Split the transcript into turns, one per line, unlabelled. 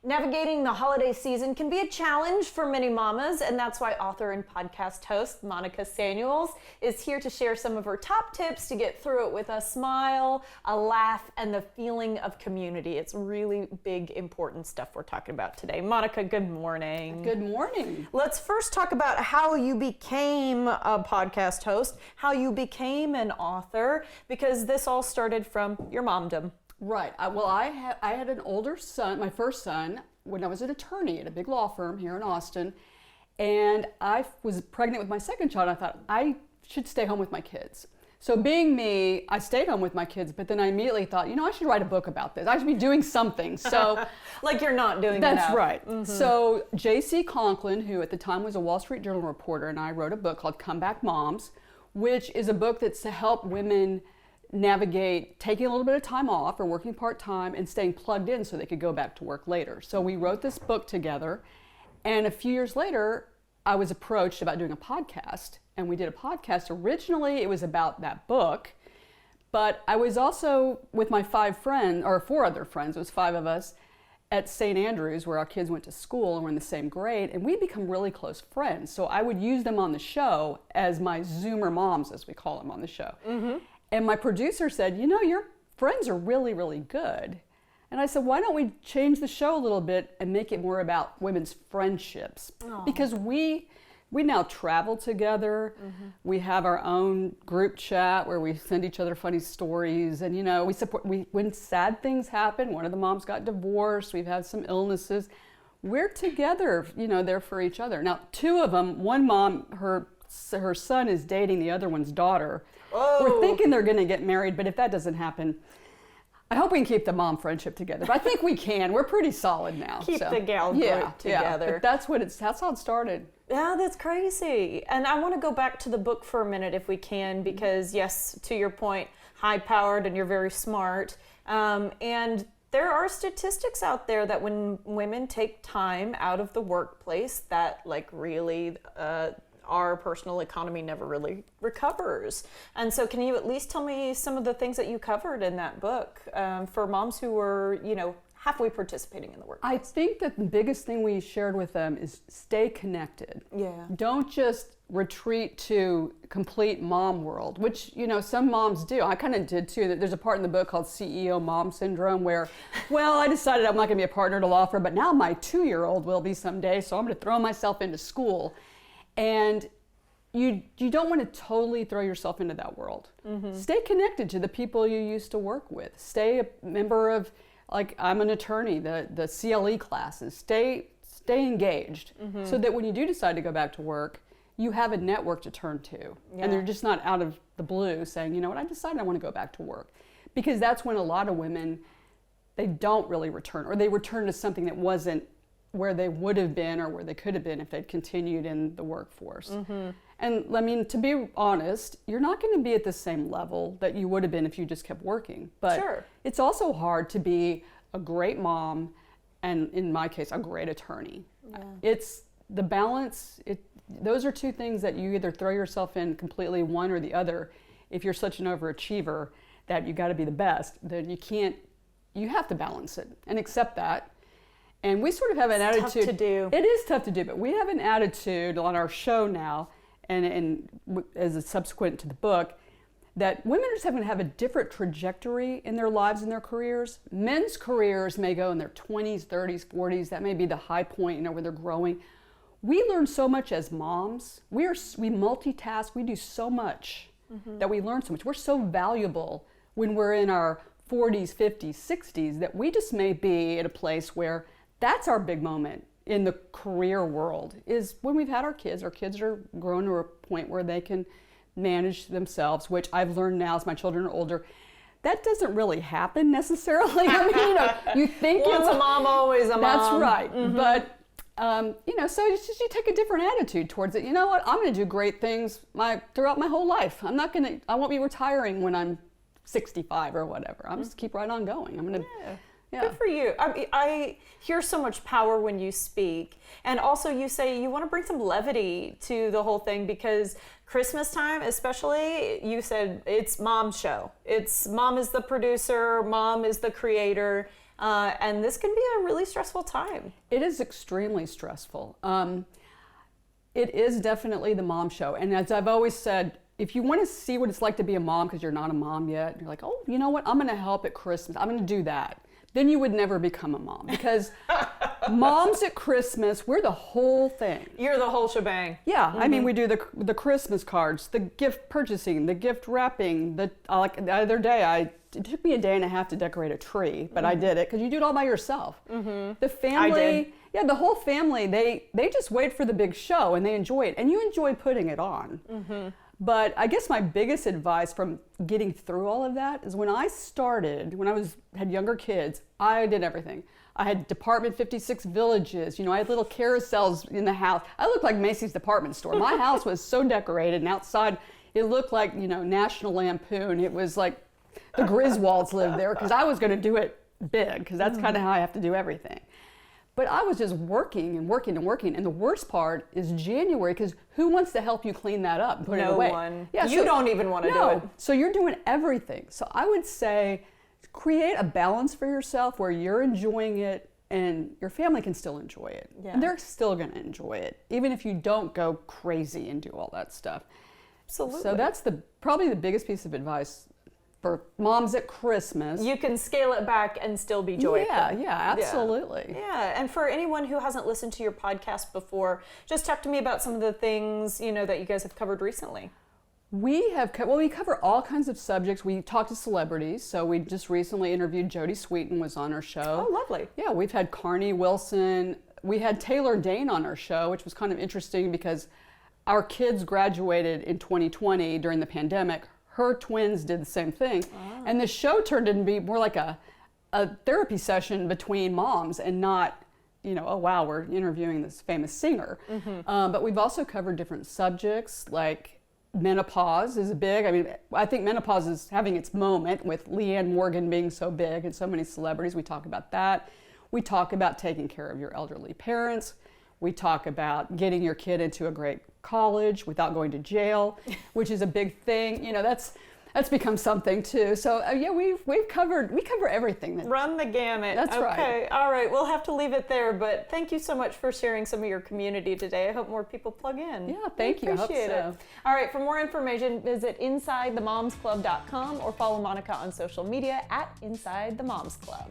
Navigating the holiday season can be a challenge for many mamas, and that's why author and podcast host Monica Samuels is here to share some of her top tips to get through it with a smile, a laugh, and the feeling of community. It's really big, important stuff we're talking about today. Monica, good morning.
Good morning.
Let's first talk about how you became a podcast host, how you became an author, because this all started from your momdom.
Right. I had an older son, my first son, when I was an attorney at a big law firm here in Austin, and I was pregnant with my second child. I thought I should stay home with my kids. So being me, I stayed home with my kids, but then I immediately thought, I should write a book about this. I should be doing something. So
like you're not doing
that's
enough.
Right. Mm-hmm. So J.C. Conklin, who at the time was a Wall Street Journal reporter, and I wrote a book called Comeback Moms, which is a book that's to help women navigate taking a little bit of time off or working part-time and staying plugged in so they could go back to work later. So we wrote this book together, and a few years later I was approached about doing a podcast, and we did a podcast. Originally it was about that book, but I was also with my four other friends, it was 5 of us, at St. Andrews, where our kids went to school and were in the same grade, and we'd become really close friends. So I would use them on the show as my Zoomer moms, as we call them on the show. Mm-hmm. And my producer said, your friends are really, really good. And I said, why don't we change the show a little bit and make it more about women's friendships? Aww. Because we now travel together. Mm-hmm. We have our own group chat where we send each other funny stories. And, when sad things happen, one of the moms got divorced, we've had some illnesses, we're together, there for each other. Now, 2 of them, one mom, her son is dating the other one's daughter. Oh. We're thinking they're going to get married, but if that doesn't happen, I hope we can keep the mom friendship together. But I think we can. We're pretty solid now.
Keep the gal group together.
But that's how it started.
Yeah, that's crazy. And I want to go back to the book for a minute if we can, because yes, to your point, high-powered and you're very smart. And there are statistics out there that when women take time out of the workplace, that really our personal economy never really recovers. And so can you at least tell me some of the things that you covered in that book for moms who were, halfway participating in the workplace?
I think that the biggest thing we shared with them is stay connected.
Yeah.
Don't just retreat to complete mom world, which, some moms do. I kind of did too. There's a part in the book called CEO Mom Syndrome where, I decided I'm not going to be a partner at a law firm, but now my 2-year-old will be someday, so I'm going to throw myself into school. And you don't want to totally throw yourself into that world. Mm-hmm. Stay connected to the people you used to work with. Stay a member of, I'm an attorney, the CLE classes. Stay engaged, mm-hmm. so that when you do decide to go back to work, you have a network to turn to. Yeah. And they're just not out of the blue saying, I decided I want to go back to work. Because that's when a lot of women, they don't really return, or they return to something that wasn't where they would have been or where they could have been if they'd continued in the workforce. Mm-hmm. And to be honest, you're not going to be at the same level that you would have been if you just kept working. But
sure.
It's also hard to be a great mom and, in my case, a great attorney. Yeah. It's the balance. Those are 2 things that you either throw yourself in completely, one or the other. If you're such an overachiever that you got to be the best, then you have to balance it and accept that. And we sort of have an attitude.
It's tough to do.
It is tough to do, but we have an attitude on our show now, and as a subsequent to the book, that women are just having to have a different trajectory in their lives and their careers. Men's careers may go in their 20s, 30s, 40s. That may be the high point, where they're growing. We learn so much as moms. We multitask. We do so much, mm-hmm. that we learn so much. We're so valuable when we're in our 40s, 50s, 60s that we just may be at a place where that's our big moment in the career world, is when we've had our kids. Our kids are grown to a point where they can manage themselves, which I've learned now as my children are older. That doesn't really happen necessarily. You think
once a mom, always a mom.
That's right. Mm-hmm. But, so it's just, you take a different attitude towards it. You know what? I'm going to do great things throughout my whole life. I won't be retiring when I'm 65 or whatever. I'm just keep right on going. I'm going to.
Yeah. Good for you. I hear so much power when you speak. And also you say you want to bring some levity to the whole thing, because Christmas time especially, you said it's mom's show. It's mom is the producer, mom is the creator. and this can be a really stressful time.
It is extremely stressful. It is definitely the mom show. And as I've always said, if you want to see what it's like to be a mom because you're not a mom yet, you're like, oh, you know what? I'm going to help at Christmas. I'm going to do that. Then you would never become a mom because moms at Christmas, we're the whole thing.
You're the whole shebang.
Yeah, I mean, we do the Christmas cards, the gift purchasing, the gift wrapping. Like the other day, it took me a day and a half to decorate a tree, but I did it because you do it all by yourself. The family, yeah, the whole family, they just wait for the big show and they enjoy it, and you enjoy putting it on. But I guess my biggest advice from getting through all of that is when I had younger kids, I did everything. I had Department 56 villages, I had little carousels in the house. I looked like Macy's department store. My house was so decorated, and outside it looked like, National Lampoon. It was like the Griswolds lived there because I was going to do it big because that's kind of how I have to do everything. But I was just working and working and working. And the worst part is January, because who wants to help you clean that up and put it away?
No one. Yeah, you don't even want to do it.
So you're doing everything. So I would say create a balance for yourself where you're enjoying it and your family can still enjoy it.
Yeah.
And they're still going to enjoy it, even if you don't go crazy and do all that stuff.
Absolutely.
So that's probably the biggest piece of advice for moms at Christmas.
You can scale it back and still be joyful.
Yeah, absolutely.
Yeah, and for anyone who hasn't listened to your podcast before, just talk to me about some of the things, that you guys have covered recently.
We cover all kinds of subjects. We talk to celebrities. So we just recently interviewed Jodie Sweetin was on our show.
Oh, lovely.
Yeah, we've had Carney Wilson. We had Taylor Dane on our show, which was kind of interesting because our kids graduated in 2020 during the pandemic. Her twins did the same thing. And the show turned into be more like a therapy session between moms and not, oh wow, we're interviewing this famous singer. But we've also covered different subjects like menopause is big. I mean, I think menopause is having its moment with Leanne Morgan being so big and so many celebrities. We talk about that. We talk about taking care of your elderly parents. We talk about getting your kid into a great college without going to jail, which is a big thing. That's become something too. So we cover everything.
Run the gamut.
That's right.
Okay, all right. We'll have to leave it there. But thank you so much for sharing some of your community today. I hope more people plug in.
Yeah, thank you.
Appreciate
I hope
it. All right. For more information, visit InsideTheMomsClub.com or follow Monica on social media at Inside the Moms Club.